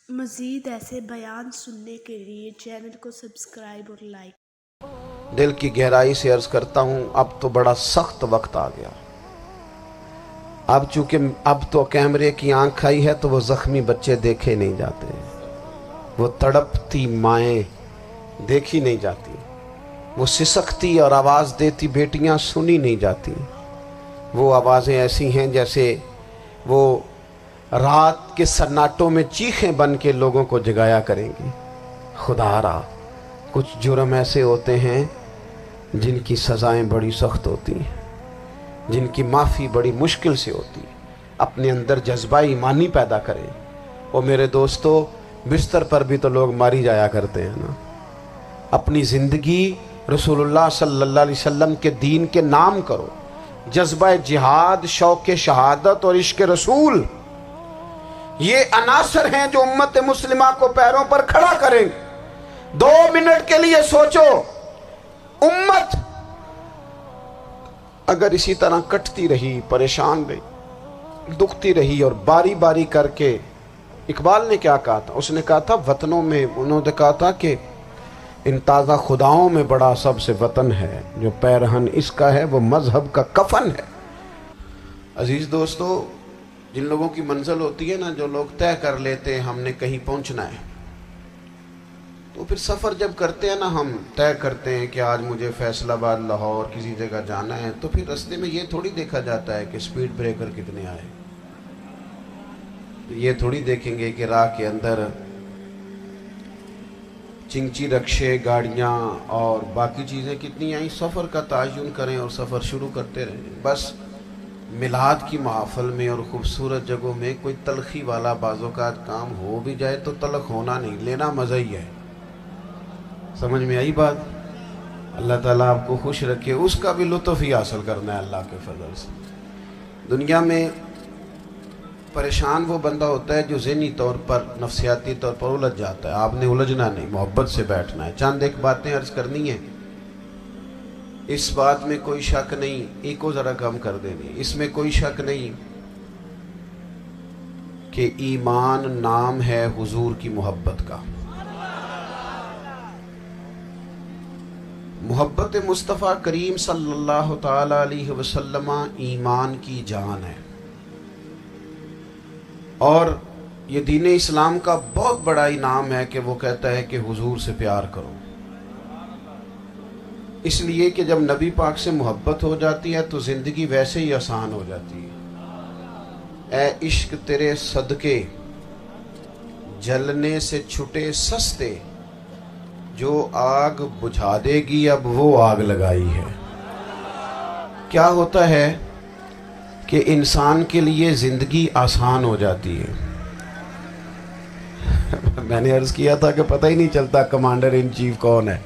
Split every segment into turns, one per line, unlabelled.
مزید ایسے بیان سننے کے لیے چینل کو سبسکرائب اور لائک۔
دل کی گہرائی سے عرض کرتا ہوں، اب تو بڑا سخت وقت آ گیا۔ اب چونکہ اب تو کیمرے کی آنکھ آئی ہے تو وہ زخمی بچے دیکھے نہیں جاتے، وہ تڑپتی مائیں دیکھی نہیں جاتی، وہ سسکتی اور آواز دیتی بیٹیاں سنی نہیں جاتی۔ وہ آوازیں ایسی ہیں جیسے وہ رات کے سناٹوں میں چیخیں بن کے لوگوں کو جگایا کریں گی۔ خدا را، کچھ جرم ایسے ہوتے ہیں جن کی سزائیں بڑی سخت ہوتی ہیں، جن کی معافی بڑی مشکل سے ہوتی ہے۔ اپنے اندر جذبہ ایمانی پیدا کریں۔ اور میرے دوستو، بستر پر بھی تو لوگ ماری جایا کرتے ہیں نا۔ اپنی زندگی رسول اللہ صلی اللہ علیہ وسلم کے دین کے نام کرو۔ جذبہ جہاد، شوق شہادت اور عشق رسول، یہ عناصر ہیں جو امت مسلمہ کو پیروں پر کھڑا کریں گے۔ 2 منٹ کے لیے سوچو، امت اگر اسی طرح کٹتی رہی، پریشان رہی، دکھتی رہی اور باری باری کر کے، اقبال نے کیا کہا تھا؟ اس نے کہا تھا وطنوں میں، انہوں نے کہا تھا کہ ان تازہ خداؤں میں بڑا سب سے وطن ہے، جو پیرہن اس کا ہے وہ مذہب کا کفن ہے۔ عزیز دوستو، جن لوگوں کی منزل ہوتی ہے نا، جو لوگ طے کر لیتے ہیں ہم نے کہیں پہنچنا ہے، تو پھر سفر جب کرتے ہیں نا، ہم طے کرتے ہیں کہ آج مجھے فیصل آباد، لاہور کسی جگہ جانا ہے، تو پھر رستے میں یہ تھوڑی دیکھا جاتا ہے کہ سپیڈ بریکر کتنے آئے، یہ تھوڑی دیکھیں گے کہ راہ کے اندر چنگچی رکشے، گاڑیاں اور باقی چیزیں کتنی آئیں۔ سفر کا تعین کریں اور سفر شروع کرتے رہیں۔ بس میلاد کی محافل میں اور خوبصورت جگہوں میں کوئی تلخی والا بعض اوقات کام ہو بھی جائے تو تلخ ہونا نہیں، لینا مزہ ہی ہے۔ سمجھ میں آئی بات؟ اللہ تعالیٰ آپ کو خوش رکھے، اس کا بھی لطف ہی حاصل کرنا ہے اللہ کے فضل سے۔ دنیا میں پریشان وہ بندہ ہوتا ہے جو ذہنی طور پر، نفسیاتی طور پر الجھ جاتا ہے۔ آپ نے الجھنا نہیں، محبت سے بیٹھنا ہے۔ چند ایک باتیں عرض کرنی ہیں، اس بات میں کوئی شک نہیں، ایکو ذرا کم کر دینی، اس میں کوئی شک نہیں کہ ایمان نام ہے حضور کی محبت کا۔ محبت مصطفیٰ کریم صلی اللہ تعالی علیہ وسلم ایمان کی جان ہے، اور یہ دین اسلام کا بہت بڑا انعام ہے کہ وہ کہتا ہے کہ حضور سے پیار کرو۔ اس لیے کہ جب نبی پاک سے محبت ہو جاتی ہے تو زندگی ویسے ہی آسان ہو جاتی ہے۔ اے عشق تیرے صدقے جلنے سے چھٹے سستے، جو آگ بجھا دے گی اب وہ آگ لگائی ہے۔ کیا ہوتا ہے کہ انسان کے لیے زندگی آسان ہو جاتی ہے۔ میں نے عرض کیا تھا کہ پتہ ہی نہیں چلتا کمانڈر ان چیف کون ہے۔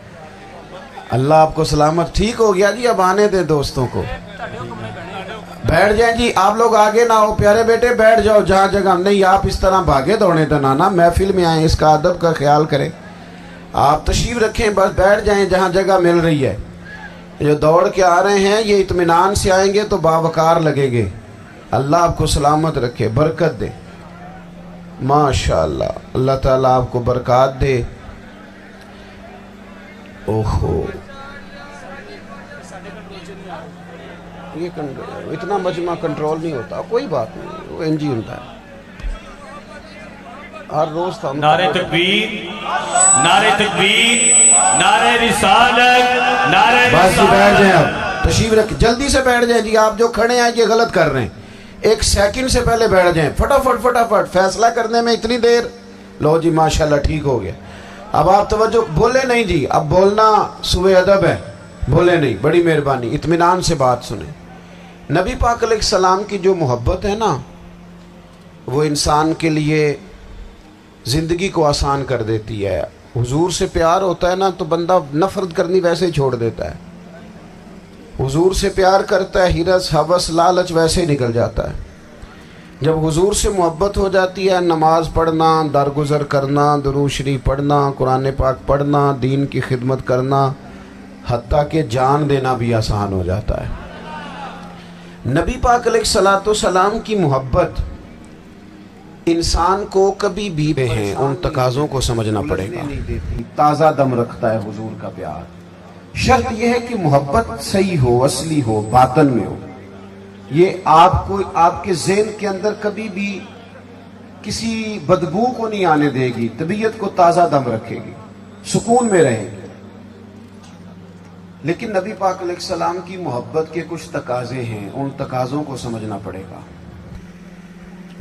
اللہ آپ کو سلامت۔ ٹھیک ہو گیا جی، اب آنے دیں دوستوں کو، بیٹھ جائیں جی۔ آپ لوگ آگے نہ ہو پیارے بیٹے، بیٹھ جاؤ جہاں جگہ نہیں۔ آپ اس طرح بھاگے دوڑے تو نانا، محفل میں آئیں، اس کا ادب کا خیال کریں۔ آپ تشریف رکھیں، بس بیٹھ جائیں جہاں جگہ مل رہی ہے۔ جو دوڑ کے آ رہے ہیں یہ اطمینان سے آئیں گے تو باوقار لگیں گے۔ اللہ آپ کو سلامت رکھے، برکت دے۔ ماشاءاللہ، اللہ تعالیٰ آپ کو برکات دے۔ اوہو، یہ اتنا مجمع کنٹرول نہیں ہوتا، کوئی بات نہیں، وہ انجی ہوتا ہے ہر روز تھا۔
نعرہ تکبیر، نعرہ تکبیر، نعرہ رسالت، نعرہ رسالت۔
بس جی بیٹھ جائیں، اب تشریف رکھ، جلدی سے بیٹھ جائیں جی۔ آپ جو کھڑے ہیں یہ غلط کر رہے ہیں، 1 سیکنڈ سے پہلے بیٹھ جائیں، فٹافٹ فٹافٹ۔ فیصلہ کرنے میں اتنی دیر؟ لو جی ماشاءاللہ ٹھیک ہو گیا۔ اب آپ توجہ، بولے نہیں جی، اب بولنا سوء ادب ہے، بولے نہیں، بڑی مہربانی، اطمینان سے بات سنیں۔ نبی پاک علیہ السلام کی جو محبت ہے نا، وہ انسان کے لیے زندگی کو آسان کر دیتی ہے۔ حضور سے پیار ہوتا ہے نا تو بندہ نفرت کرنی ویسے ہی چھوڑ دیتا ہے۔ حضور سے پیار کرتا ہے، ہرس، ہوس، لالچ ویسے ہی نکل جاتا ہے۔ جب حضور سے محبت ہو جاتی ہے، نماز پڑھنا، درگزر کرنا، درود شریف پڑھنا، قرآن پاک پڑھنا، دین کی خدمت کرنا، حتیٰ کہ جان دینا بھی آسان ہو جاتا ہے۔ نبی پاک علیہ السلام کی محبت इंसान को कभी भी हैं उन तकाज़ों को समझना पड़ेगा। ताज़ा दम रखता है हुजूर का प्यार। शर्त यह है कि मोहब्बत सही हो, असली हो, बातन में हो। ये आपको आपके ज़हन के अंदर कभी भी किसी बदबू को नहीं आने देगी, तबीयत को ताज़ा दम रखेगी, सुकून में रहेगी। लेकिन नबी पाक अलैहिस्सलाम की मोहब्बत के कुछ तकाज़े हैं, उन तकाज़ों को समझना पड़ेगा।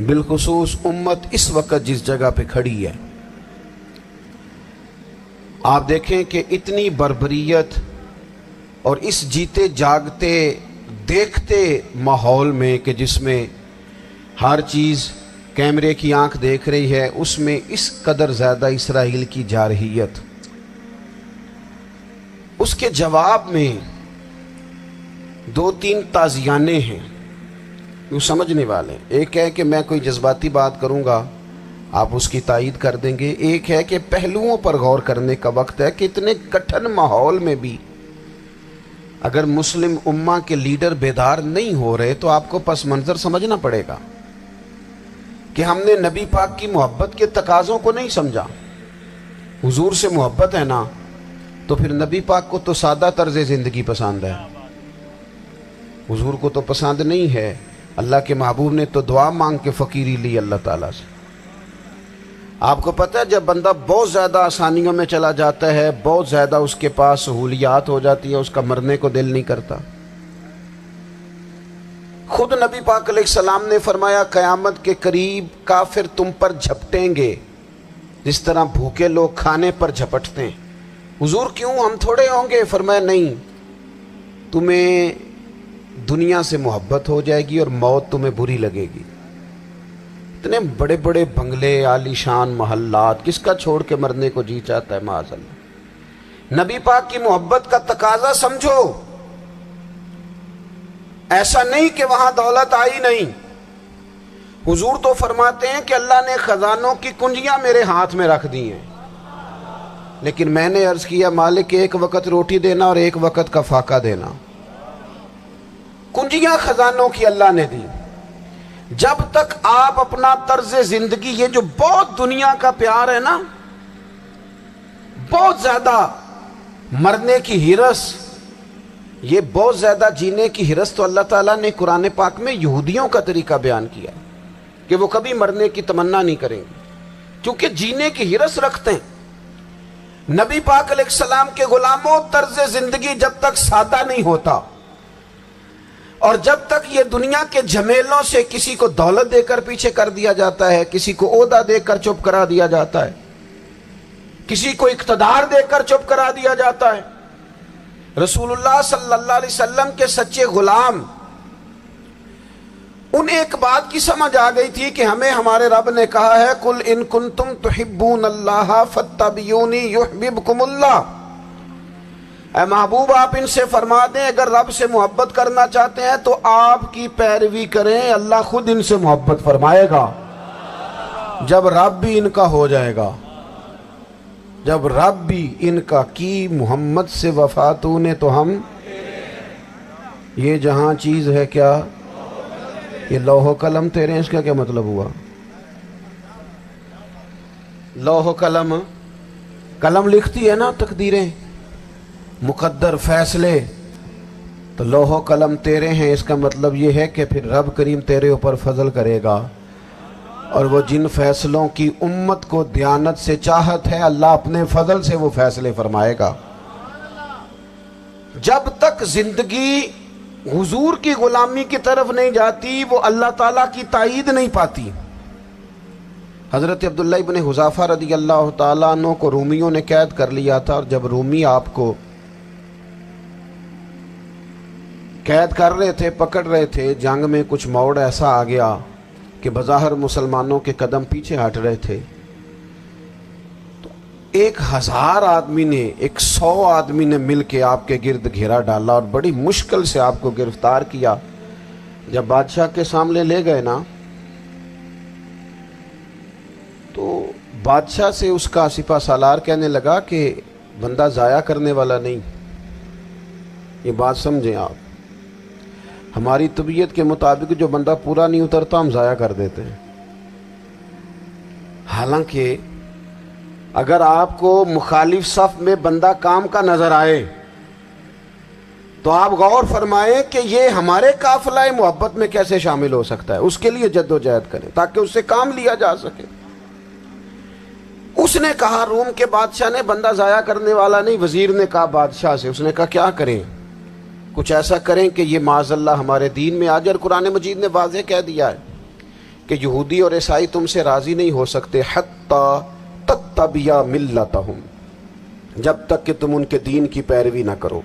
बिलखुसूस उम्मत इस वक्त जिस जगह पे खड़ी है, आप देखें कि इतनी बर्बरियत और इस जीते जागते देखते माहौल में कि जिसमें हर चीज़ कैमरे की आंख देख रही है, उसमें इस कदर ज़्यादा इसराइल की जारहियत, उसके जवाब में 2-3 ताज़ियाने हैं वो समझने वाले। एक है कि मैं कोई जज्बाती बात करूंगा, आप उसकी तायीद कर देंगे। एक है कि पहलुओं पर गौर करने का वक्त है कि इतने कठिन माहौल में भी अगर मुस्लिम उम्मा के लीडर बेदार नहीं हो रहे तो आपको पस मंज़र समझना पड़ेगा कि हमने नबी पाक की मोहब्बत के तकाज़ों को नहीं समझा। हुजूर से मोहब्बत है ना, तो फिर नबी पाक को तो सादा तर्ज़ ज़िंदगी पसंद है, हुजूर को तो पसंद नहीं है। अल्लाह के महबूब ने तो दुआ मांग के फ़कीरी ली अल्लाह ताला से। आपको पता है जब बंदा बहुत ज़्यादा आसानियों में चला जाता है, बहुत ज़्यादा उसके पास सहूलियात हो जाती है, उसका मरने को दिल नहीं करता। खुद नबी पाक अलैहिस्सलाम ने फरमाया क़यामत के करीब काफिर तुम पर झपटेंगे जिस तरह भूखे लोग खाने पर झपटते हैं। हुजूर क्यों, हम थोड़े होंगे? फरमाया नहीं, तुम्हें दुनिया से मोहब्बत हो जाएगी और मौत तुम्हें बुरी लगेगी। इतने बड़े बड़े बंगले, आलीशान महल्लात, किसका छोड़ के मरने को जी चाहता है माज़अल्लाह। नबी पाक की मोहब्बत का तकाजा समझो। ऐसा नहीं कि वहां दौलत आई नहीं। हुजूर तो फरमाते हैं कि अल्लाह ने खजानों की कुंजियां मेरे हाथ में रख दी हैं, लेकिन मैंने अर्ज किया मालिक एक वक्त रोटी देना और एक वक्त का फाका देना। कुंजियां खजानों की अल्लाह ने दी। जब तक आप अपना तर्ज जिंदगी, ये जो बहुत दुनिया का प्यार है ना, बहुत ज्यादा मरने की हिरस, ये बहुत ज्यादा जीने की हिरस, तो अल्लाह ताला ने कुरान पाक में यहूदियों का तरीका बयान किया कि वो कभी मरने की तमन्ना नहीं करेंगे क्योंकि जीने की हिरस रखते हैं। नबी पाक अलैहिस्सलाम के गुलामों, तर्ज जिंदगी जब तक सादा नहीं होता और जब तक ये दुनिया के झमेलों से किसी को दौलत देकर पीछे कर दिया जाता है, किसी को ओहदा देकर चुप करा दिया जाता है, किसी को इख्तदार देकर चुप करा दिया जाता है। रसूलुल्लाह सल्लल्लाहु अलैहि वसल्लम के सच्चे गुलाम, उन्हें एक बात की समझ आ गई थी कि हमें हमारे रब ने कहा है कुल इन कुंतुम तुहिब्बूनल्लाह फत्तबियूनी युहिब्बुकुमुल्लाह। ऐ महबूब आप इनसे फरमा दें अगर रब से मोहब्बत करना चाहते हैं तो आपकी पैरवी करें, अल्लाह खुद इनसे मोहब्बत फरमाएगा। जब रब भी इनका हो जाएगा, जब रब भी इनका की मोहम्मद से वफा तूने तो हम, ये जहां चीज है क्या, ये लौह कलम तेरे हैं, इसका क्या मतलब हुआ? लौह कलम, कलम लिखती है ना तकदीरें, मुकद्दर फैसले, तो लौह कलम तेरे हैं, इसका मतलब ये है कि फिर रब करीम तेरे ऊपर फजल करेगा और वो जिन फैसलों की उम्मत को दयानत से चाहत है, अल्लाह अपने फजल से वो फैसले फरमाएगा। जब तक जिंदगी हुजूर की गुलामी की तरफ नहीं जाती, वो अल्लाह ताला की ताईद नहीं पाती। हजरत अब्दुल्ला इब्न हुज़ाफा रदी अल्लाह ताला अन्हु को रूमियों ने कैद कर लिया था, और जब रूमी आपको कैद कर रहे थे, पकड़ रहे थे, जंग में कुछ मोड़ ऐसा आ गया कि बज़ाहिर मुसलमानों के कदम पीछे हट रहे थे, तो 1000 आदमी ने, 100 आदमी ने मिल के आपके गिर्द घेरा डाला और बड़ी मुश्किल से आपको गिरफ्तार किया। जब बादशाह के सामने ले गए ना, तो बादशाह से उसका सिपा सालार कहने लगा कि बंदा ज़ाया करने वाला नहीं। ये बात समझें आप, हमारी तबीयत के मुताबिक जो बंदा पूरा नहीं उतरता हम ज़ाया कर देते हैं। حالانکہ اگر آپ کو مخالف صف میں بندہ کام کا نظر آئے تو آپ غور فرمائیں کہ یہ ہمارے قافلہ محبت میں کیسے شامل ہو سکتا ہے، اس کے لیے جد و جہد کریں تاکہ اس سے کام لیا جا سکے۔ اس نے کہا، روم کے بادشاہ نے، بندہ ضائع کرنے والا نہیں، وزیر نے کہا بادشاہ سے، اس نے کہا کیا کریں؟ کچھ ایسا کریں کہ یہ معاذ اللہ ہمارے دین میں آ جائے۔ اور قرآن مجید نے واضح کہہ دیا ہے کہ یہودی اور عیسائی تم سے راضی نہیں ہو سکتے حتی تتبع ملتہم، جب تک کہ تم ان کے دین کی پیروی نہ کرو،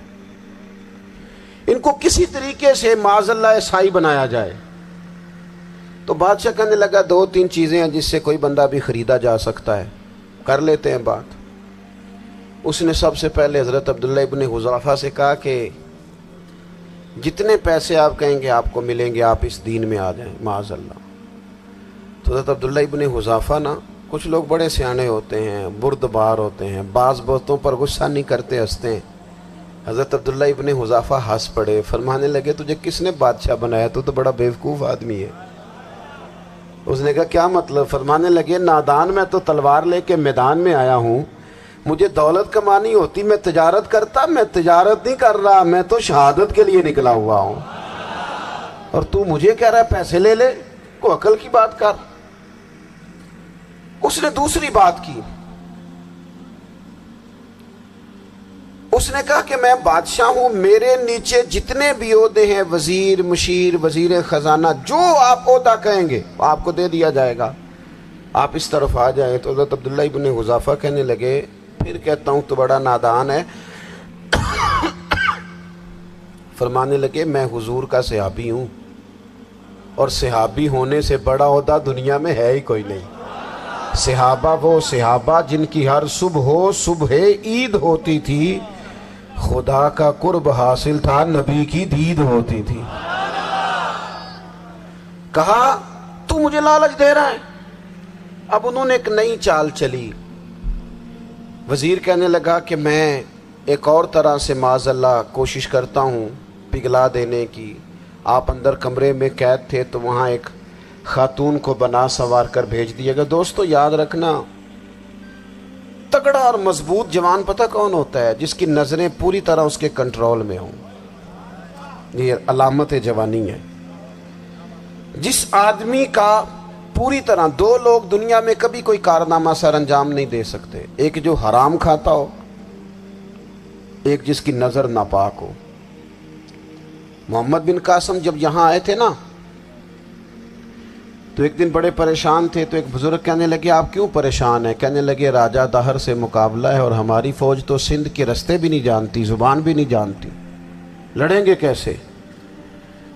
ان کو کسی طریقے سے معاذ اللہ عیسائی بنایا جائے۔ تو بادشاہ کہنے لگا 2-3 چیزیں ہیں جس سے کوئی بندہ بھی خریدا جا سکتا ہے، کر لیتے ہیں بات۔ اس نے سب سے پہلے حضرت عبداللہ ابن حذافہ سے کہا کہ جتنے پیسے آپ کہیں گے آپ کو ملیں گے، آپ اس دین میں آ جائیں معاذ اللہ۔ تو حضرت عبداللہ ابن حذافہ نا، کچھ لوگ بڑے سیانے ہوتے ہیں، بردبار ہوتے ہیں، بعض باتوں پر غصہ نہیں کرتے، ہنستے ہیں۔ حضرت عبداللہ ابن حذافہ ہنس پڑے، فرمانے لگے تجھے کس نے بادشاہ بنایا؟ تو بڑا بیوقوف آدمی ہے۔ اس نے کہا کیا مطلب؟ فرمانے لگے نادان، میں تو تلوار لے کے میدان میں آیا ہوں، مجھے دولت کمانی ہوتی میں تجارت کرتا، میں تجارت نہیں کر رہا، میں تو شہادت کے لیے نکلا ہوا ہوں، اور تو مجھے کہہ رہا ہے پیسے لے لے، کو عقل کی بات کر۔ اس نے دوسری بات کی، اس نے کہا کہ میں بادشاہ ہوں، میرے نیچے جتنے بھی عہدے ہیں، وزیر، مشیر، وزیر خزانہ، جو آپ عہدہ کہیں گے آپ کو دے دیا جائے گا، آپ اس طرف آ جائیں۔ تو حضرت عبداللہ ابن حذافہ کہنے لگے پھر کہتا ہوں تو بڑا نادان ہے۔ فرمانے لگے میں حضور کا صحابی ہوں، اور صحابی ہونے سے بڑا عہدہ دنیا میں ہے ہی کوئی نہیں۔ صحابہ وہ صحابہ جن کی ہر صبح عید ہوتی تھی، خدا کا قرب حاصل تھا، نبی کی دید ہوتی تھی۔ کہا تو مجھے لالچ دے رہا ہے۔ اب انہوں نے ایک نئی چال چلی۔ وزیر کہنے لگا کہ میں ایک اور طرح سے معاذ اللہ کوشش کرتا ہوں پگھلا دینے کی۔ آپ اندر کمرے میں قید تھے تو وہاں ایک خاتون کو بنا سوار کر بھیج دیا گیا۔ دوستو یاد رکھنا، تگڑا اور مضبوط جوان پتہ کون ہوتا ہے؟ جس کی نظریں پوری طرح اس کے کنٹرول میں ہوں، یہ علامت جوانی ہے۔ جس آدمی کا پوری طرح، 2 لوگ دنیا میں کبھی کوئی کارنامہ سر انجام نہیں دے سکتے، ایک جو حرام کھاتا ہو، ایک جس کی نظر ناپاک ہو۔ محمد بن قاسم جب یہاں آئے تھے نا تو ایک دن بڑے پریشان تھے، تو ایک بزرگ کہنے لگے آپ کیوں پریشان ہیں؟ کہنے لگے راجہ دہر سے مقابلہ ہے، اور ہماری فوج تو سندھ کے رستے بھی نہیں جانتی، زبان بھی نہیں جانتی، لڑیں گے کیسے؟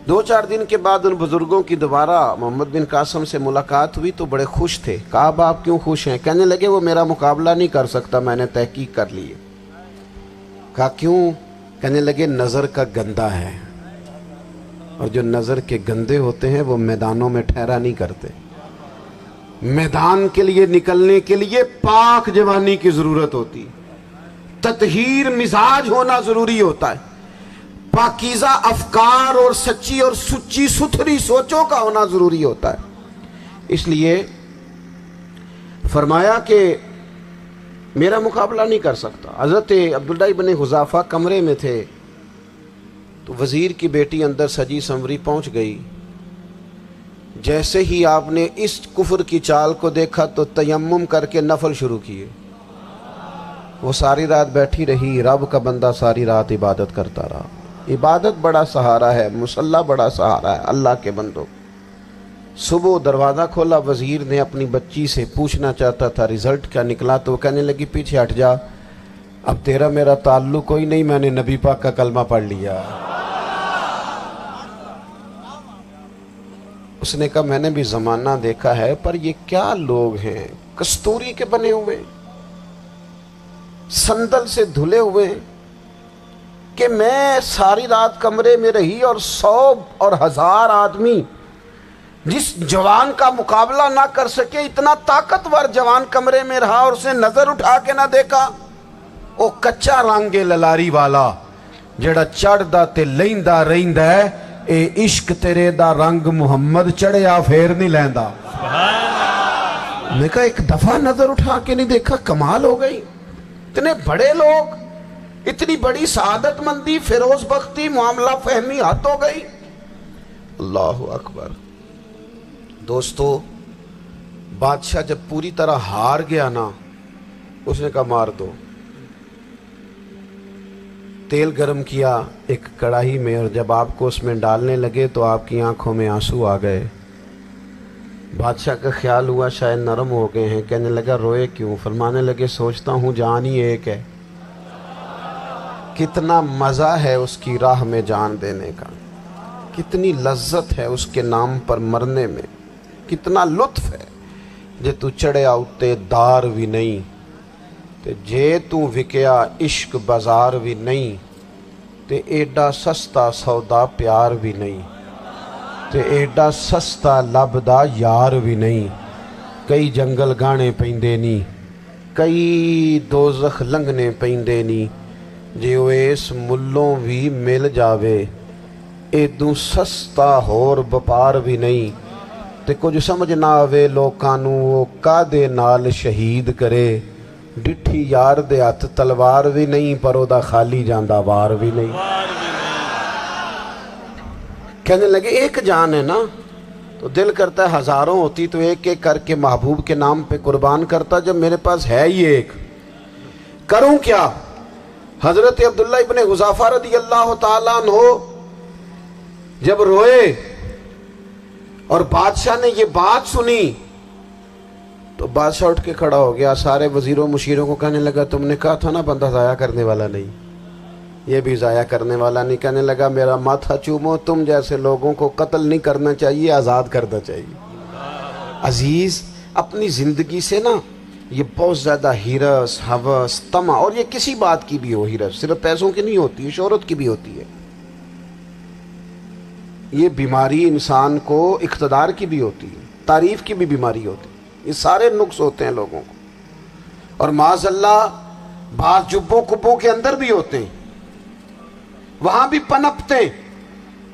2-4 دن کے بعد ان بزرگوں کی دوبارہ محمد بن قاسم سے ملاقات ہوئی تو بڑے خوش تھے۔ کہا اب آپ کیوں خوش ہیں؟ کہنے لگے وہ میرا مقابلہ نہیں کر سکتا، میں نے تحقیق کر لی ہے۔ کہا کیوں؟ کہنے لگے نظر کا گندہ ہے، اور جو نظر کے گندے ہوتے ہیں وہ میدانوں میں ٹھہرا نہیں کرتے۔ میدان کے لیے نکلنے کے لیے پاک جوانی کی ضرورت ہوتی، تطہیر مزاج ہونا ضروری ہوتا ہے، پاکیزہ افکار اور سچی اور سچی ستھری سوچوں کا ہونا ضروری ہوتا ہے۔ اس لیے فرمایا کہ میرا مقابلہ نہیں کر سکتا۔ حضرت عبداللہ ابن حذافہ کمرے میں تھے تو وزیر کی بیٹی اندر سجی سنوری پہنچ گئی۔ جیسے ہی آپ نے اس کفر کی چال کو دیکھا تو تیمم کر کے نفل شروع کیے۔ وہ ساری رات بیٹھی رہی، رب کا بندہ ساری رات عبادت کرتا رہا۔ عبادت بڑا سہارا ہے، مصلی بڑا سہارا ہے اللہ کے بندوں۔ صبح دروازہ کھولا، وزیر نے اپنی بچی سے پوچھنا چاہتا تھا رزلٹ کیا نکلا، تو وہ کہنے لگی پیچھے ہٹ جا، اب تیرا میرا تعلق کوئی نہیں، میں نے نبی پاک کا کلمہ پڑھ لیا۔ اس نے کہا میں نے بھی زمانہ دیکھا ہے، پر یہ کیا لوگ ہیں، کستوری کے بنے ہوئے، سندل سے دھلے ہوئے، کہ میں ساری رات کمرے میں رہی اور 100 اور 1000 آدمی جس جوان کا مقابلہ نہ کر سکے، اتنا طاقتور جوان کمرے میں رہا اور اس نے نظر اٹھا کے نہ دیکھا۔ او کچا رنگ للاری والا جڑا چڑھدا تے لیندا رہندا ہے، اے عشق تیرے دا رنگ محمد چڑھیا پھیر نہیں لیندا۔ میں کہا ایک دفعہ نظر اٹھا کے نہیں دیکھا؟ کمال ہو گئی، اتنے بڑے لوگ، اتنی بڑی سعادت مندی، فیروز بختی، معاملہ فہمی حد ہو گئی۔ اللہ اکبر۔ دوستو، بادشاہ جب پوری طرح ہار گیا نا، اس نے کہا مار دو۔ تیل گرم کیا ایک کڑاہی میں، اور جب آپ کو اس میں ڈالنے لگے تو آپ کی آنکھوں میں آنسو آ گئے۔ بادشاہ کا خیال ہوا شاید نرم ہو گئے ہیں، کہنے لگا روئے کیوں؟ فرمانے لگے سوچتا ہوں جان ہی ایک ہے، کتنا مزہ ہے اس کی راہ میں جان دینے کا، کتنی لذت ہے اس کے نام پر مرنے میں، کتنا لطف ہے۔ جے تو چڑھیا اتے دار بھی نہیں تے جے تو وکیا عشق بازار بھی نہیں تے ایڈا سستا سودا پیار بھی نہیں تے ایڈا سستا لبدا یار بھی نہیں۔ کئی جنگل گانے پیندے نہیں، کئی دوزخ لنگنے پیندے نہیں، جے وہ اس ملوں بھی مل جاوے ایدوں سستا ہور بپار بھی نہیں۔ تے کچھ سمجھ نہ آوے لوکانوں وہ کادے نال شہید کرے، ڈٹھی یار دے ہاتھ تلوار بھی نہیں پر او دا خالی جاندہ وار بھی نہیں۔ کہنے لگے ایک جان ہے نا، تو دل کرتا ہے ہزاروں ہوتی تو ایک ایک کر کے محبوب کے نام پہ قربان کرتا، جب میرے پاس ہے ہی ایک، کروں کیا؟ حضرت عبداللہ ابن حذافہ رضی اللہ تعالیٰ عنہ جب روئے اور بادشاہ نے یہ بات سنی تو بادشاہ اٹھ کے کھڑا ہو گیا، سارے وزیروں مشیروں کو کہنے لگا تم نے کہا تھا نا بندہ ضائع کرنے والا نہیں، یہ بھی ضائع کرنے والا نہیں۔ کہنے لگا میرا ماتھا چومو، تم جیسے لوگوں کو قتل نہیں کرنا چاہیے، آزاد کرنا چاہیے۔ عزیز، اپنی زندگی سے نا یہ بہت زیادہ ہرس، ہوس، طمع، اور یہ کسی بات کی بھی ہو، ہرس صرف پیسوں کی نہیں ہوتی ہے، شہرت کی بھی ہوتی ہے، یہ بیماری انسان کو اقتدار کی بھی ہوتی ہے، تعریف کی بھی بیماری ہوتی ہے، یہ سارے نقص ہوتے ہیں لوگوں کو، اور معاذ اللہ بعض جبوں کبوں کے اندر بھی ہوتے ہیں، وہاں بھی پنپتے ہیں۔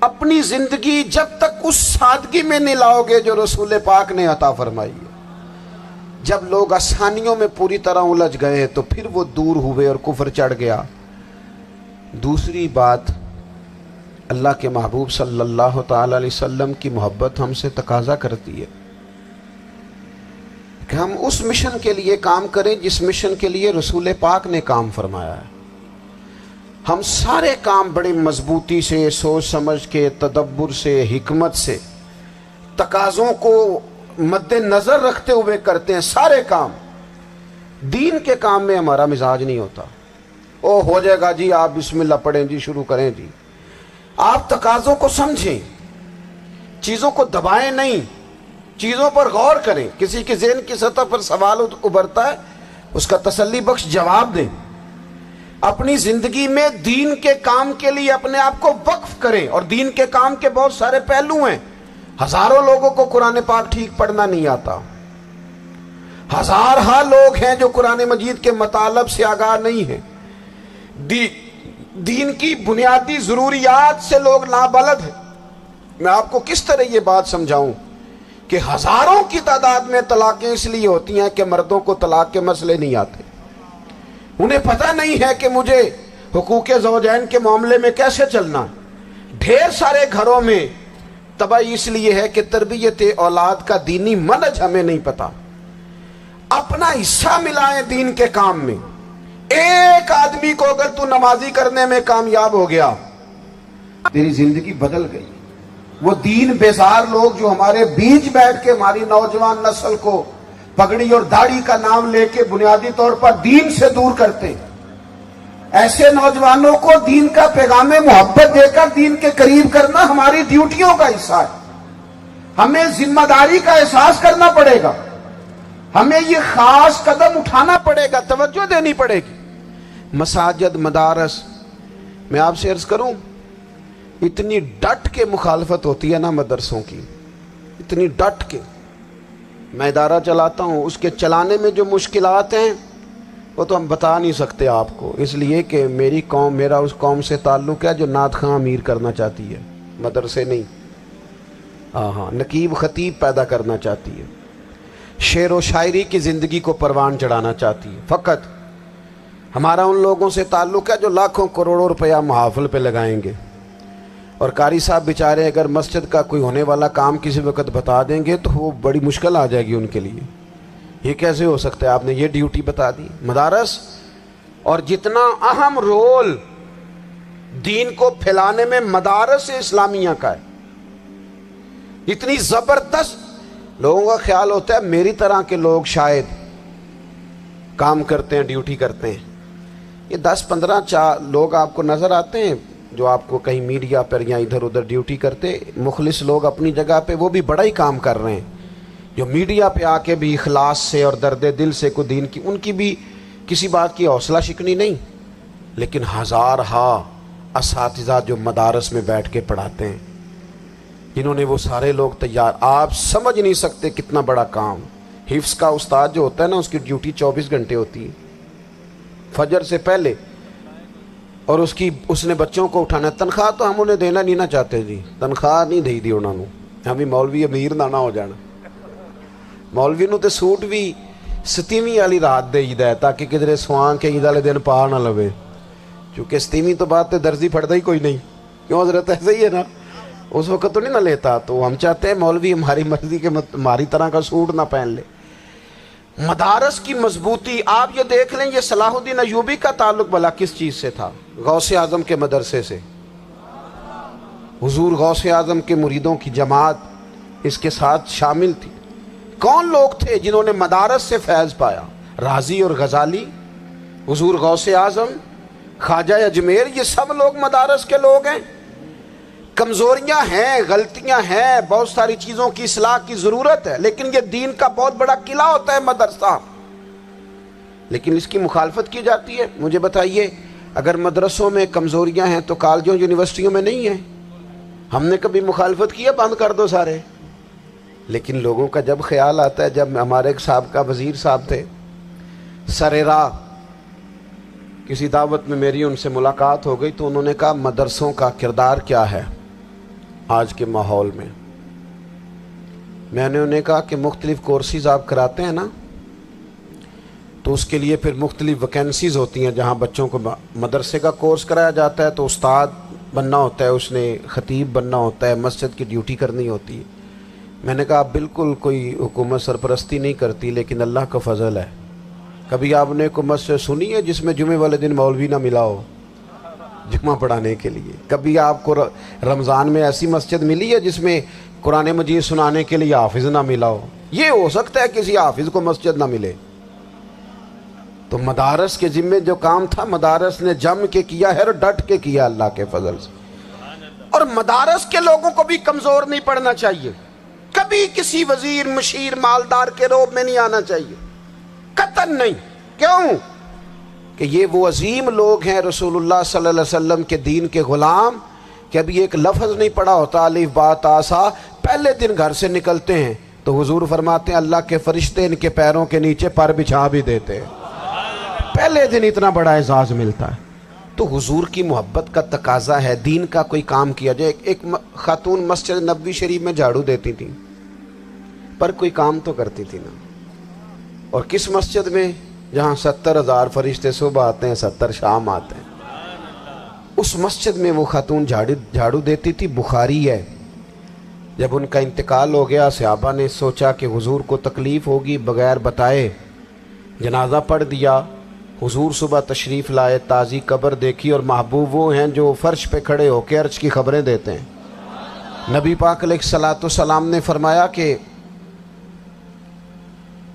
اپنی زندگی جب تک اس سادگی میں نہیں لاؤ گے جو رسول پاک نے عطا فرمائی ہے، جب لوگ آسانیوں میں پوری طرح الجھ گئے تو پھر وہ دور ہوئے اور کفر چڑھ گیا۔ دوسری بات، اللہ کے محبوب صلی اللہ تعالی علیہ وسلم کی محبت ہم سے تقاضا کرتی ہے کہ ہم اس مشن کے لیے کام کریں جس مشن کے لیے رسول پاک نے کام فرمایا ہے۔ ہم سارے کام بڑے مضبوطی سے، سوچ سمجھ کے، تدبر سے، حکمت سے، تقاضوں کو مد نظر رکھتے ہوئے کرتے ہیں، سارے کام۔ دین کے کام میں ہمارا مزاج نہیں ہوتا، او ہو جائے گا جی، آپ بسم اللہ پڑھیں جی، شروع کریں جی۔ آپ تقاضوں کو سمجھیں، چیزوں کو دبائیں نہیں، چیزوں پر غور کریں۔ کسی کے ذہن کی سطح پر سوال ابھرتا ہے، اس کا تسلی بخش جواب دیں۔ اپنی زندگی میں دین کے کام کے لیے اپنے آپ کو وقف کریں، اور دین کے کام کے بہت سارے پہلو ہیں۔ ہزاروں لوگوں کو قرآن پاک ٹھیک پڑھنا نہیں آتا، ہزارہ لوگ ہیں جو قرآن مجید کے مطالب سے آگاہ نہیں ہیں، دین کی بنیادی ضروریات سے لوگ نابلد ہیں۔ میں آپ کو کس طرح یہ بات سمجھاؤں کہ ہزاروں کی تعداد میں طلاقیں اس لیے ہوتی ہیں کہ مردوں کو طلاق کے مسئلے نہیں آتے، انہیں پتہ نہیں ہے کہ مجھے حقوق زوجین کے معاملے میں کیسے چلنا ہے۔ ڈھیر سارے گھروں میں تباہی اس لیے ہے کہ تربیت اولاد کا دینی منہج ہمیں نہیں پتا۔ اپنا حصہ ملائیں دین کے کام میں۔ ایک آدمی کو اگر تو نمازی کرنے میں کامیاب ہو گیا، تیری زندگی بدل گئی۔ وہ دین بیزار لوگ جو ہمارے بیچ بیٹھ کے ہماری نوجوان نسل کو پگڑی اور داڑھی کا نام لے کے بنیادی طور پر دین سے دور کرتے ہیں، ایسے نوجوانوں کو دین کا پیغام محبت دے کر دین کے قریب کرنا ہماری ڈیوٹیوں کا حصہ ہے۔ ہمیں ذمہ داری کا احساس کرنا پڑے گا، ہمیں یہ خاص قدم اٹھانا پڑے گا، توجہ دینی پڑے گی۔ مساجد، مدارس، میں آپ سے عرض کروں، اتنی ڈٹ کے مخالفت ہوتی ہے نا مدرسوں کی، اتنی ڈٹ کے۔ میں ادارہ چلاتا ہوں، اس کے چلانے میں جو مشکلات ہیں وہ تو ہم بتا نہیں سکتے آپ کو، اس لیے کہ میری قوم، میرا اس قوم سے تعلق ہے جو نعت خواں امیر کرنا چاہتی ہے، مدرسے نہیں، ہاں نقیب خطیب پیدا کرنا چاہتی ہے۔ शेर व शायरी की ज़िंदगी को परवान चढ़ाना चाहती है। फ़कत हमारा उन लोगों से ताल्लुक़ है जो लाखों करोड़ों रुपया महफ़िल पे लगाएंगे, और कारी साहब बेचारे अगर मस्जिद का कोई होने वाला काम किसी वक्त बता देंगे तो वो बड़ी मुश्किल आ जाएगी उनके लिए। ये कैसे हो सकता है, आपने ये ड्यूटी बता दी। मदारस और जितना अहम रोल दीन को फैलाने में मदारस इस्लामिया का है, इतनी ज़बरदस्त। लोगों का ख्याल होता है मेरी तरह के लोग शायद काम करते हैं, ड्यूटी करते हैं। ये 10-15 लोग आपको नज़र आते हैं जो आपको कहीं मीडिया पर या इधर उधर ड्यूटी करते, मुखलिस लोग अपनी जगह पे, वो भी बड़ा ही काम कर रहे हैं। जो मीडिया पे आके भी इखलास से और दर्द दिल से को दीन की, उनकी भी किसी बात की हौसला शिकनी नहीं। लेकिन हज़ार असातिज़ा जो मदारस में बैठ के पढ़ाते हैं, जिन्होंने वो सारे लोग तैयार, आप समझ नहीं सकते कितना बड़ा काम। हिफ्स का उस्ताद जो होता है ना, उसकी ड्यूटी 24 घंटे होती है फजर से पहले, और उसने बच्चों को उठाना। तनख्वाह तो हम उन्हें देना नहीं ना चाहते जी, तनख्वाह नहीं दी उन्होंने, हम भी मौलवी अमीर ना हो जाना। मौलवी नूं ते सूट भी 27ਵੀਂ वाली रात देईदा है ताकि किधरे सुआं के ईद वाले दिन पा ना लवे, क्योंकि 27ਵੀਂ तो बाद तो दर्जी फटता ही कोई नहीं। क्यों हजरत, ऐसे ही है ना, उस वक्त तो नहीं ना लेता। तो हम चाहते हैं मौलवी हमारी मर्जी के हमारी तरह का सूट ना पहन ले। मदारस की मजबूती आप ये देख लें, ये सलाहुद्दीन अयूबी का ताल्लुक भला किस चीज़ से था? गौसे आज़म के मदरसे से। हुजूर गौसे आज़म के मुरीदों की जमात इसके साथ शामिल थी। कौन लोग थे जिन्होंने मदारस से फैज़ पाया? राजी और गजाली, हुजूर गौसे आज़म, ख्वाजा अजमेर, ये सब लोग मदारस के लोग हैं। कमज़ोरियाँ हैं, गलतियाँ हैं, बहुत सारी चीज़ों की इस्लाह की ज़रूरत है, लेकिन ये दीन का बहुत बड़ा किला होता है मदरसा। लेकिन इसकी मुखालफत की जाती है। मुझे बताइए, अगर मदरसों में कमज़ोरियाँ हैं तो कॉलेजों यूनिवर्सिटियों में नहीं है? हमने कभी मुखालफत की है, बंद कर दो सारे? लेकिन लोगों का जब ख्याल आता है, जब हमारे एक साहब वज़ीर साहब थे सरेरा, किसी दावत में मेरी उनसे मुलाकात हो गई, तो उन्होंने कहा मदरसों का किरदार क्या है आज के माहौल में। मैंने उन्हें कहा कि मुख्तलिफ़ कोर्सेज़ आप कराते हैं ना, तो उसके लिए फिर मुख्तलिफ़ वैकेंसीज़ होती हैं। जहाँ बच्चों को मदरसे का कोर्स कराया जाता है तो उस्ताद बनना होता है, उसने ख़तीब बनना होता है, मस्जिद की ड्यूटी करनी होती है। मैंने कहा बिल्कुल कोई हुकूमत सरपरस्ती नहीं करती, लेकिन अल्लाह का फ़ज़ल है। कभी आपने को मस्जिद सुनी है जिसमें जुमे वाले दिन मौलवी ना मिला हो जुम्मा पढ़ाने के लिए? कभी आपको रमज़ान में ऐसी मस्जिद मिली है जिसमें कुरान मजीद सुनाने के लिए हाफिज़ ना मिला हो? ये हो सकता है किसी हाफिज़ को मस्जिद ना मिले। तो मदारस के ज़िम्मे जो काम था, मदारस ने जम के किया है और डट के किया अल्लाह के फजल से। और मदारस के लोगों को भी कमज़ोर नहीं पड़ना चाहिए, कभी किसी वज़ीर मशीर मालदार के रोब में नहीं आना चाहिए, कतन नहीं। क्यों? कि ये वो अजीम लोग हैं रसूलुल्लाह सल्लल्लाहु अलैहि वसल्लम के दीन के ग़ुलाम, कि अभी एक लफ्ज़ नहीं पढ़ा होता अलिफ बा ता सा, पहले दिन घर से निकलते हैं तो हुजूर फरमाते हैं अल्लाह के फरिश्ते इनके पैरों के नीचे पर बिछा भी देते हैं। पहले दिन इतना बड़ा एजाज़ मिलता है। तो हुजूर की मोहब्बत का तकाजा है, दीन का कोई काम किया जाए। एक खातून मस्जिद नबवी शरीफ में झाड़ू देती थी, पर कोई काम तो करती थी ना। और किस मस्जिद में? जहाँ 70,000 फरिश्ते सुबह आते हैं, 70 शाम आते हैं। उस मस्जिद में वो खातून झाड़ू देती थी। बुखारी है, जब उनका इंतकाल हो गया, सहाबा ने सोचा कि हुजूर को तकलीफ़ होगी, बग़ैर बताए जनाजा पढ़ दिया। हुजूर सुबह तशरीफ़ लाए, ताज़ी कब्र देखी, और महबूब वो हैं जो फ़र्श पे खड़े होकर अर्श की खबरें देते हैं। नबी पाक अलैहिस्सलाम ने फरमाया कि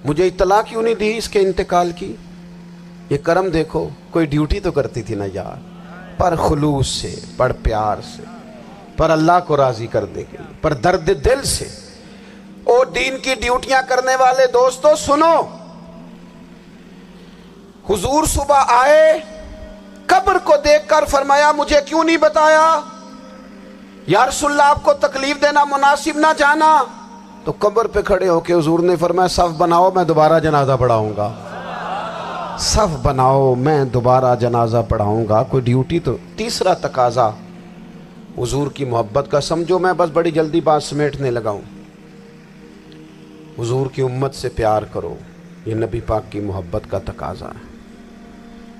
मुझे इत्तला क्यों नहीं दी इसके इंतकाल की? ये करम देखो, कोई ड्यूटी तो करती थी ना यार, पर खुलूस से, पर प्यार से, पर अल्लाह को राज़ी करने के लिए, पर दर्द दिल से। ओ दीन की ड्यूटियां करने वाले दोस्तों सुनो, हुजूर सुबह आए, कब्र को देखकर फरमाया मुझे क्यों नहीं बताया? या रसूलल्लाह आपको तकलीफ देना मुनासिब ना जाना? तो कब्र पे खड़े होके हुजूर ने फरमाया सफ़ बनाओ, मैं दोबारा जनाजा पढ़ाऊंगा। सफ़ बनाओ, मैं दोबारा जनाजा पढ़ाऊंगा। कोई ड्यूटी तो। तीसरा तकाजा हुजूर की मोहब्बत का, समझो मैं बस बड़ी जल्दी बात समेटने लगा हूं। हुजूर की उम्मत से प्यार करो, ये नबी पाक की मोहब्बत का तकाजा है।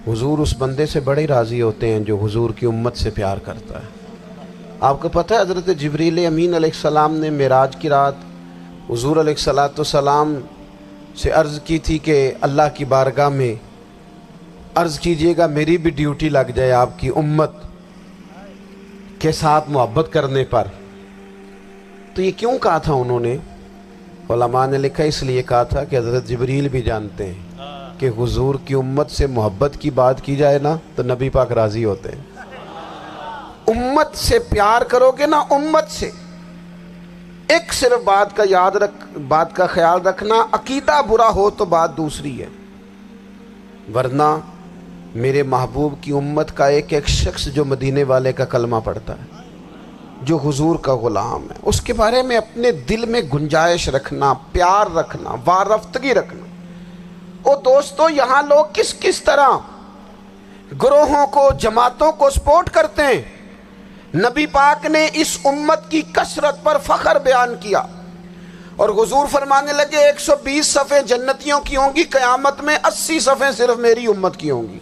हुजूर उस बंदे से बड़े राज़ी होते हैं जो हुजूर की उम्मत से प्यार करता है। आपको पता है हज़रत जिब्रील अमीन अलैहिस्सलाम ने मेराज की रात हुजूर अलैहिस्सलाम से अर्ज़ की थी कि अल्लाह की बारगाह में अर्ज़ कीजिएगा मेरी भी ड्यूटी लग जाए आपकी उम्मत के साथ मोहब्बत करने पर। तो ये क्यों कहा था उन्होंने? उलमा ने लिखा इसलिए कहा था कि हज़रत जिब्रील भी जानते हैं कि हुजूर की उम्मत से मोहब्बत की बात की जाए ना तो नबी पाक राज़ी होते हैं। उम्मत से प्यार करोगे ना, उम्मत से। एक सिर्फ बात का ख्याल रखना, अकीदा बुरा हो तो बात दूसरी है, वरना मेरे महबूब की उम्मत का एक एक शख्स जो मदीने वाले का कलमा पढ़ता है, जो हुजूर का गुलाम है, उसके बारे में अपने दिल में गुंजाइश रखना, प्यार रखना, वारफ्तगी रखना। ओ दोस्तों, यहाँ लोग किस किस तरह ग्रोहों को, जमातों को सपोर्ट करते हैं। नबी पाक ने इस उम्मत की कसरत पर फख्र बयान किया और हुजूर फरमाने लगे 120 सफ़े जन्नतियों की होंगी, क़यामत में 80 सफ़े सिर्फ मेरी उम्मत की होंगी।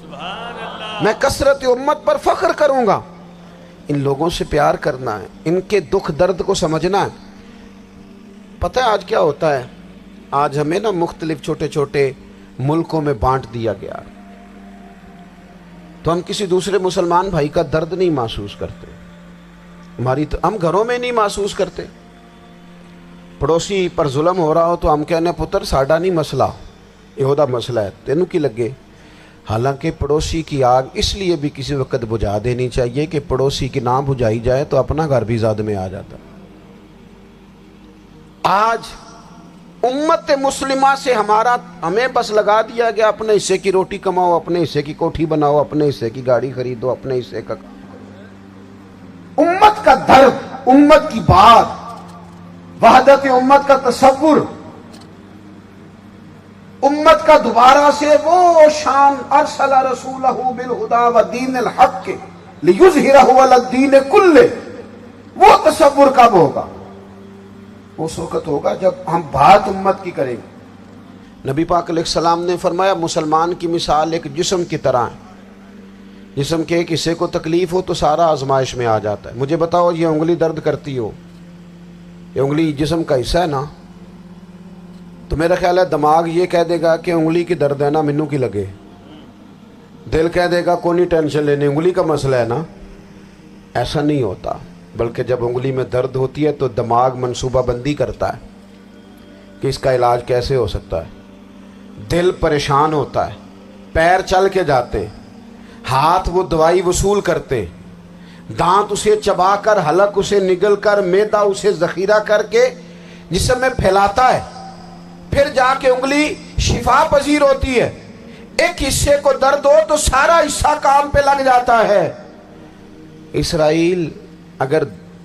मैं कसरत उम्मत पर फख्र करूँगा। इन लोगों से प्यार करना है, इनके दुख दर्द को समझना है। पता है आज क्या होता है? आज हमें ना मुख्तलिफ छोटे छोटे मुल्कों में बांट दिया गया, तो हम किसी दूसरे मुसलमान भाई का दर्द नहीं महसूस करते। हम घरों में नहीं महसूस करते। पड़ोसी पर जुल्म हो रहा हो तो हम कहने पुत्र साडा नहीं मसला, यहोदा मसला है, तेनू की लगे। हालांकि पड़ोसी की आग इसलिए भी किसी वक्त बुझा देनी चाहिए कि पड़ोसी की ना बुझाई जाए तो अपना घर भी ज़ाद में आ जाता। आज उम्मत मुस्लिमा से हमें बस लगा दिया गया अपने हिस्से की रोटी कमाओ, अपने हिस्से की कोठी बनाओ, अपने हिस्से की गाड़ी खरीदो, अपने हिस्से का। उम्मत का दर्द, उम्मत की बात, वहदत उम्मत का तसव्वुर, उम्मत का दोबारा से वो शान, अरसला रसूलहू बिल हुदा व दीनिल हक़ लियुज़हिरहू अला दीन कुल्ले, वो तसव्वुर कब होगा? उस वक्त होगा जब हम बात उम्मत की करेंगे। नबी पाक अलैहिस्सलाम ने फरमाया मुसलमान की मिसाल एक जिस्म की तरह है। जिस्म के एक हिस्से को तकलीफ हो तो सारा आजमाइश में आ जाता है। मुझे बताओ, ये उंगली दर्द करती हो, ये उंगली जिस्म का हिस्सा है ना, तो मेरा ख्याल है दिमाग ये कह देगा कि उंगली की दर्द है ना, मिन्नू की लगे। दिल कह देगा कोई नहीं टेंशन लेने, उंगली का मसला है ना। ऐसा नहीं होता, बल्कि जब उंगली में दर्द होती है तो दिमाग मनसूबा बंदी करता है कि इसका इलाज कैसे हो सकता है। दिल परेशान होता है, पैर चल के जाते, हाथ वो दवाई वसूल करते, दांत उसे चबाकर, हलक उसे निगल कर, मैदा उसे जखीरा करके जिस्म में फैलाता है, फिर जाके उंगली शिफा पजीर होती है। एक हिस्से को दर्द हो तो सारा हिस्सा काम पे लग जाता है। इसराइल अगर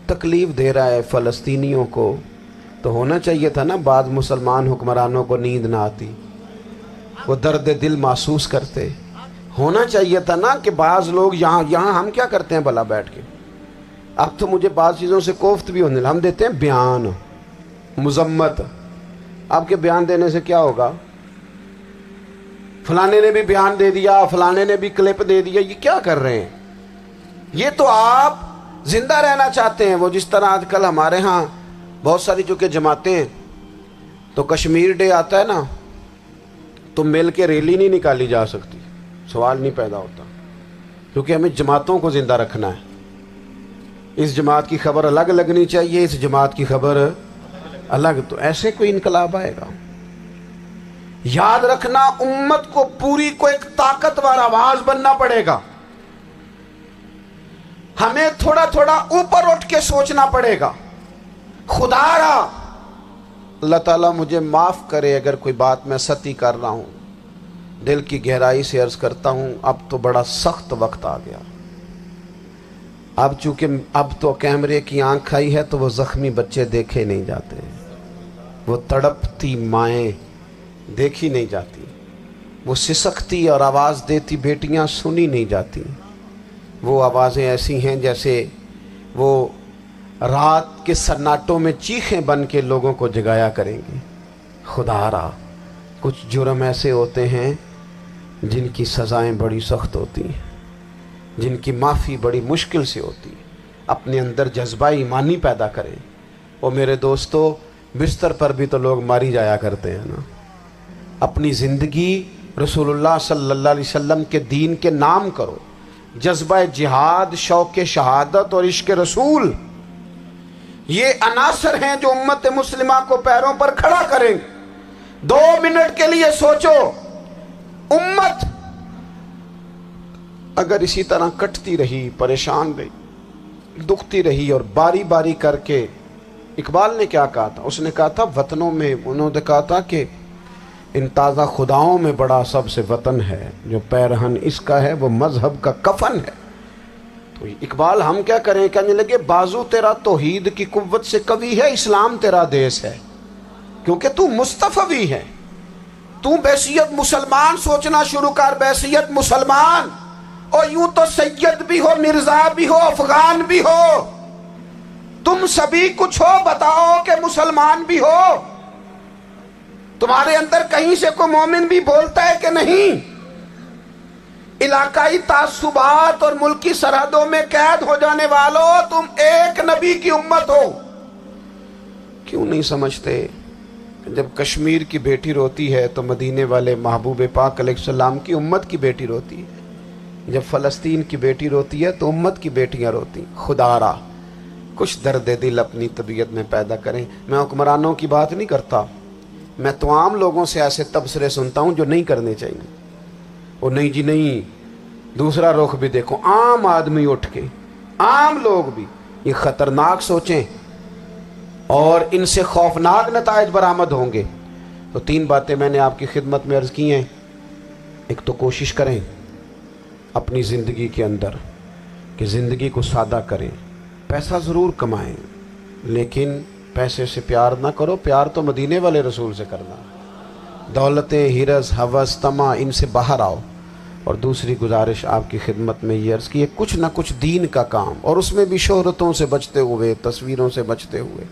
तकलीफ दे रहा है फ़लस्तीनियों को, तो होना चाहिए था ना बाद मुसलमान हुक्मरानों को नींद ना आती, वो दर्द दिल महसूस करते। होना चाहिए था ना कि बाज़ लोग यहाँ हम क्या करते हैं भला बैठ के। अब तो मुझे बाज़ चीज़ों से कोफ्त भी होने, हम देते हैं बयान, मुजम्मत। आपके बयान देने से क्या होगा? फलाने ने भी बयान दे दिया, फलाने ने भी क्लिप दे दिया, ये क्या कर रहे हैं? ये तो आप जिंदा रहना चाहते हैं। वो जिस तरह आजकल हमारे यहाँ बहुत सारी चूँकि जमातें हैं, तो कश्मीर डे आता है ना, तो मिल के रैली नहीं निकाली जा सकती, सवाल नहीं पैदा होता, क्योंकि हमें जमातों को ज़िंदा रखना है। इस जमात की खबर अलग लगनी चाहिए, इस जमात की खबर अलग। तो ऐसे कोई इनकलाब आएगा? याद रखना, उम्मत को पूरी को एक ताकतवर आवाज बनना पड़ेगा। हमें थोड़ा थोड़ा ऊपर उठ के सोचना पड़ेगा। खुदारा अल्लाह ताला मुझे माफ़ करे अगर कोई बात मैं सती कर रहा हूँ, दिल की गहराई से अर्ज़ करता हूँ, अब तो बड़ा सख्त वक्त आ गया। अब चूँकि अब तो कैमरे की आंख आई है तो वो ज़ख्मी बच्चे देखे नहीं जाते, वो तड़पती माएँ देखी नहीं जाती, वो सिसकती और आवाज़ देती बेटियाँ सुनी नहीं जाती। वो आवाज़ें ऐसी हैं जैसे वो रात के सन्नाटों में चीखें बन के लोगों को जगाया करेंगी। खुदा रा कुछ जुर्म ऐसे होते हैं जिनकी सज़ाएं बड़ी सख्त होती हैं, जिनकी माफ़ी बड़ी मुश्किल से होती है। अपने अंदर जज्बा ईमानी पैदा करें। और मेरे दोस्तों, बिस्तर पर भी तो लोग मारी जाया करते हैं ना। अपनी ज़िंदगी रसूलुल्लाह सल्लल्लाहु अलैहि वसल्लम के दीन के नाम करो। जज्बा जिहाद, शौक़ शहादत और इश्क़ रसूल, ये अनासर हैं जो उम्मत मुस्लिमा को पैरों पर खड़ा करेंगे। 2 मिनट के लिए सोचो, उम्मत अगर इसी तरह कटती रही, परेशान रही, दुखती रही और बारी बारी करके, इकबाल ने क्या कहा था? उसने कहा था वतनों में, उन्होंने कहा था कि इन ताज़ा खुदाओं में बड़ा सबसे वतन है, जो पैरहन इसका है वो मजहब का कफन है। तो इकबाल हम क्या करें? कहने लगे बाजू तेरा तौहीद की कुव्वत से कवी है, इस्लाम तेरा देश है, क्योंकि तू मुस्तफवी है। तू बैसियत मुसलमान सोचना शुरू कर, बैसियत मुसलमान। और यूं तो सैयद भी हो, मिर्जा भी हो, अफगान भी हो, तुम सभी कुछ हो, बताओ कि मुसलमान भी हो। तुम्हारे अंदर कहीं से कोई मोमिन भी बोलता है कि नहीं? इलाकाई तासुबात और मुल्की सरहदों में कैद हो जाने वालों, तुम एक नबी की उम्मत हो। क्यों नहीं समझते? जब कश्मीर की बेटी रोती है तो मदीने वाले महबूब पाक अलैहिस्सलाम की उम्मत की बेटी रोती है। जब फ़लस्तीन की बेटी रोती है तो उम्मत की बेटियां रोती। खुदारा कुछ दर्द दिल अपनी तबीयत में पैदा करें। मैं हुक्मरानों की बात नहीं करता, मैं तो आम लोगों से ऐसे तबसरे सुनता हूं जो नहीं करने चाहिए। वो नहीं जी नहीं, दूसरा रुख भी देखो। आम आदमी उठ के, आम लोग भी ये ख़तरनाक सोचें और इनसे खौफनाक नताइज बरामद होंगे। तो 3 बातें मैंने आपकी खिदमत में अर्ज़ की हैं। एक तो कोशिश करें अपनी ज़िंदगी के अंदर कि ज़िंदगी को सादा करें। पैसा ज़रूर कमाएं, लेकिन पैसे से प्यार ना करो, प्यार तो मदीने वाले रसूल से करना। दौलतें, हिरस, हवस, तमा, इनसे बाहर आओ। और दूसरी गुजारिश आपकी खिदमत में ये अर्ज़ की है, कुछ ना कुछ दीन का काम, और उसमें भी शोहरतों से बचते हुए, तस्वीरों से बचते हुए।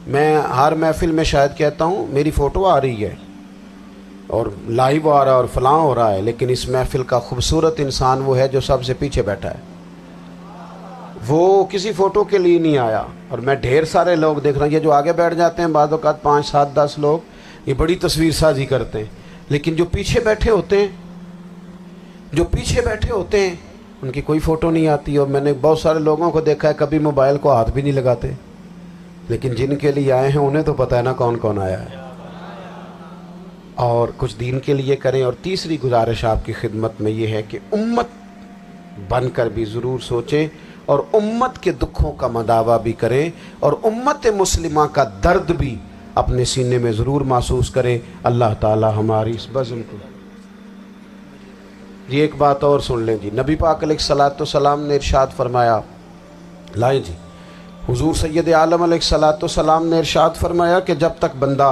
मैं हर महफिल में शायद कहता हूँ मेरी फ़ोटो आ रही है और लाइव आ रहा है और फलां हो रहा है, लेकिन इस महफिल का खूबसूरत इंसान वो है जो सबसे पीछे बैठा है। वो किसी फ़ोटो के लिए नहीं आया। और मैं ढेर सारे लोग देख रहा हूँ, ये जो आगे बैठ जाते हैं बाद औक़ात 5, 7, 10 लोग, ये बड़ी तस्वीर साजी करते हैं, लेकिन जो पीछे बैठे होते हैं, जो पीछे बैठे होते हैं उनकी कोई फ़ोटो नहीं आती। और मैंने बहुत सारे लोगों को देखा है कभी मोबाइल को हाथ भी नहीं लगाते, लेकिन जिनके लिए आए हैं उन्हें तो पता है ना कौन कौन आया है। और कुछ दीन के लिए करें। और तीसरी गुजारिश आपकी खिदमत में ये है कि उम्मत बनकर भी ज़रूर सोचें और उम्मत के दुखों का मदावा भी करें और उम्मत मुस्लिमा का दर्द भी अपने सीने में ज़रूर महसूस करें। अल्लाह ताला हमारी इस बज़्म को। ये एक बात और सुन लें जी, नबी पाक अलैहिस्सलाम ने इरशाद फरमाया, लाएं जी, हुजूर सैयद आलम अलैहिस्सलाम ने इरशाद फरमाया कि जब तक बंदा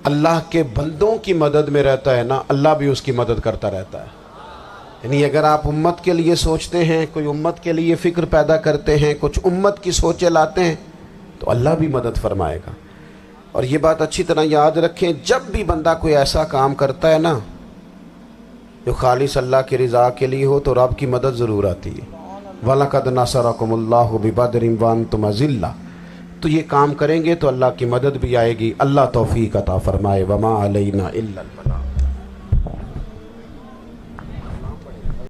अल्लाह के बंदों की मदद में रहता है ना, अल्लाह भी उसकी मदद करता रहता है। यानी अगर आप उम्मत के लिए सोचते हैं, कोई उम्मत के लिए फ़िक्र पैदा करते हैं, कुछ उम्मत की सोचें लाते हैं, तो अल्लाह भी मदद फरमाएगा। और ये बात अच्छी तरह याद रखें, जब भी बंदा कोई ऐसा काम करता है ना जो खालिस अल्लाह की रज़ा के लिए हो, तो रब की मदद ज़रूर आती है। वलक़द नसरकुमुल्लाहु बिबदरिन व अंतुम अज़िल्ला। तो ये काम करेंगे तो अल्लाह की मदद भी आएगी। अल्लाह तौफ़ीक़ अता फ़रमाए। वमा अलैना इल्लल बलाग।